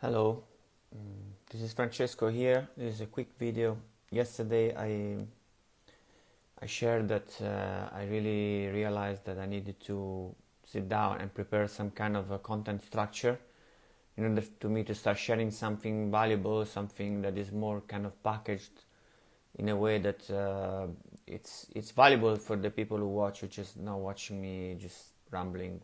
Hello, this is Francesco here. This is a quick video. Yesterday I shared that I really realized that I needed to sit down and prepare some kind of a content structure in order to me to start sharing something valuable, something that is more kind of packaged in a way that it's valuable for the people who watch, who just not watching me just rambling.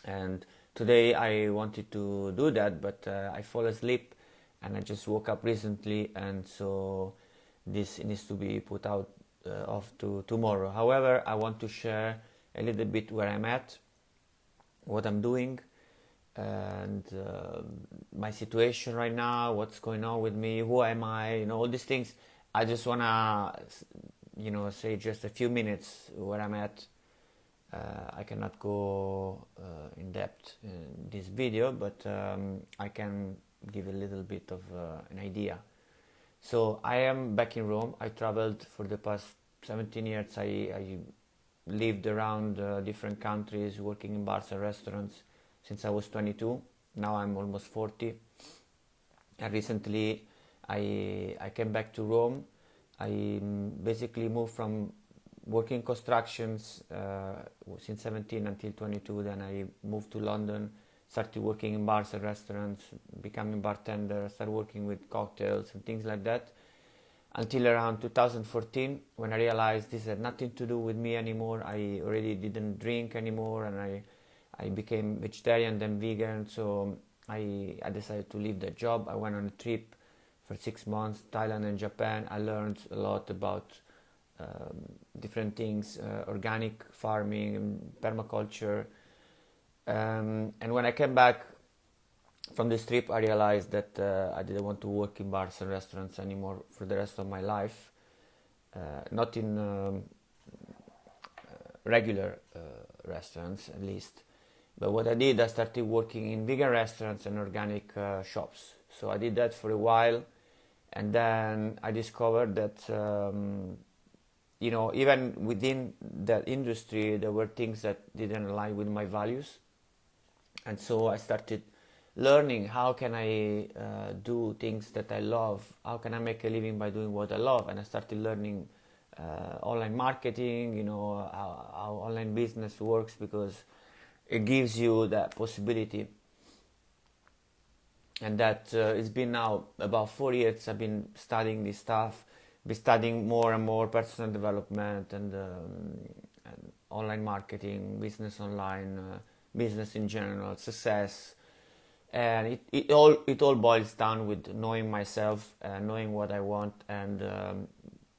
And today I wanted to do that, but I fall asleep and I just woke up recently, and so this needs to be put out off to tomorrow. However, I want to share a little bit where I'm at, what I'm doing, and my situation right now, what's going on with me, who am I, all these things. I just wanna, say just a few minutes where I'm at. I cannot go in depth in this video, but I can give a little bit of an idea. So I am back in Rome. I traveled for the past 17 years. I lived around different countries, working in bars and restaurants since I was 22. Now I'm almost 40. And recently I came back to Rome. I basically moved from working constructions since 17 until 22. Then I moved to London, started working in bars and restaurants, becoming bartender, started working with cocktails and things like that, until around 2014, when I realized this had nothing to do with me anymore. I already didn't drink anymore, and I became vegetarian, then vegan. So I decided to leave that job. I went on a trip for 6 months, Thailand and Japan. I learned a lot about different things, organic farming and permaculture. And when I came back from this trip, I realized that I didn't want to work in bars and restaurants anymore for the rest of my life. Not in regular restaurants, at least. But what I did, I started working in vegan restaurants and organic shops. So I did that for a while, and then I discovered that even within that industry, there were things that didn't align with my values, and so I started learning how can I do things that I love. How can I make a living by doing what I love? And I started learning online marketing. How online business works, because it gives you that possibility. And that it's been now about 4 years I've been studying this stuff, been studying more and more personal development and online marketing, business online, business in general, success. And it all boils down with knowing myself, knowing what I want, and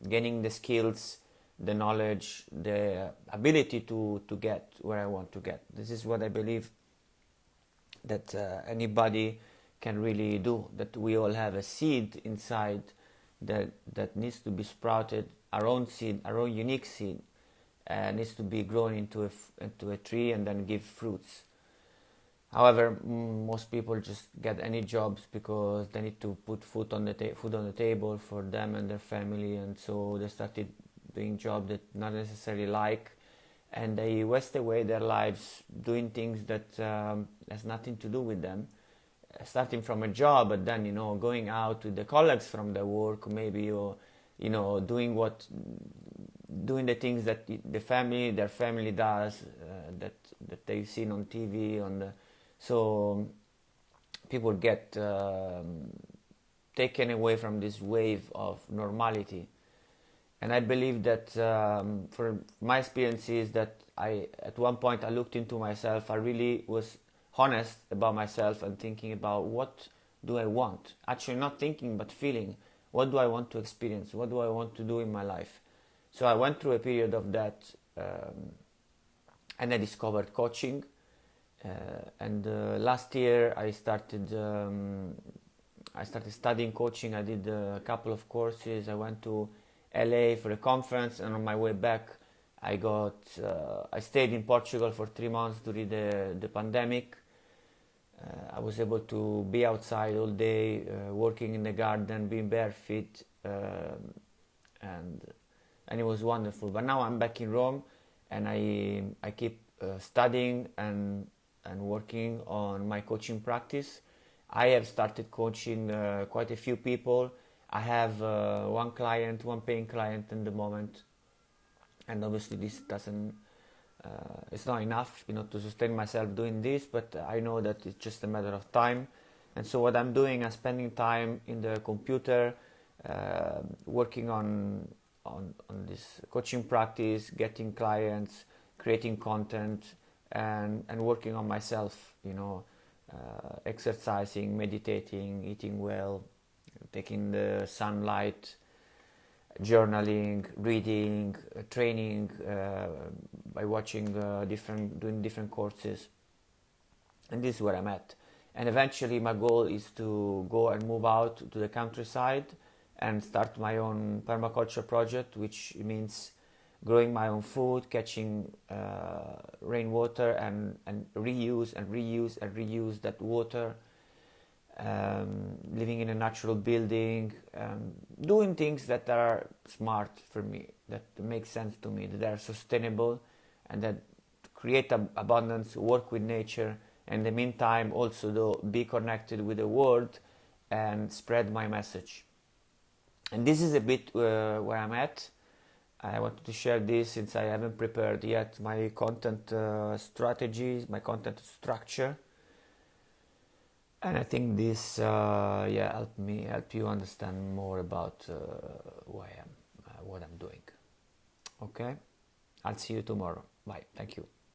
gaining the skills, the knowledge, the ability to get where I want to get. This is what I believe that anybody can really do, that we all have a seed inside that needs to be sprouted, our own seed, our own unique seed, needs to be grown into a tree and then give fruits. However, most people just get any jobs because they need to put food on the table for them and their family, and so they started doing jobs that not necessarily like, and they waste away their lives doing things that has nothing to do with them. Starting from a job, but then going out with the colleagues from the work, maybe, or doing the things that their family does, that they've seen on TV, so people get taken away from this wave of normality. And I believe that for my experiences, that at one point I looked into myself. I really was honest about myself and thinking about what do I want. Actually, not thinking but feeling. What do I want to experience? What do I want to do in my life? So I went through a period of that, and I discovered coaching. And last year I started studying coaching. I did a couple of courses. I went to LA for a conference, and on my way back I stayed in Portugal for 3 months during the pandemic. I was able to be outside all day, working in the garden, being barefoot, and it was wonderful. But now I'm back in Rome, and I keep studying and working on my coaching practice. I have started coaching quite a few people. I have one client, one paying client in the moment, and obviously this doesn't it's not enough, to sustain myself doing this, but I know that it's just a matter of time. And so what I'm doing, I'm spending time in the computer, working on this coaching practice, getting clients, creating content, and working on myself, exercising, meditating, eating well, taking the sunlight, journaling, reading, training by watching doing different courses, and this is where I'm at. And eventually, my goal is to go and move out to the countryside and start my own permaculture project, which means growing my own food, catching rainwater, and reuse and reuse and reuse that water, living in a natural building, doing things that are smart for me, that make sense to me, that are sustainable, and that create abundance, work with nature, and in the meantime also though be connected with the world and spread my message. And this is a bit where I'm at. I wanted to share this since I haven't prepared yet my content strategies, my content structure. And I think this, help you understand more about who I am, what I'm doing. Okay, I'll see you tomorrow. Bye. Thank you.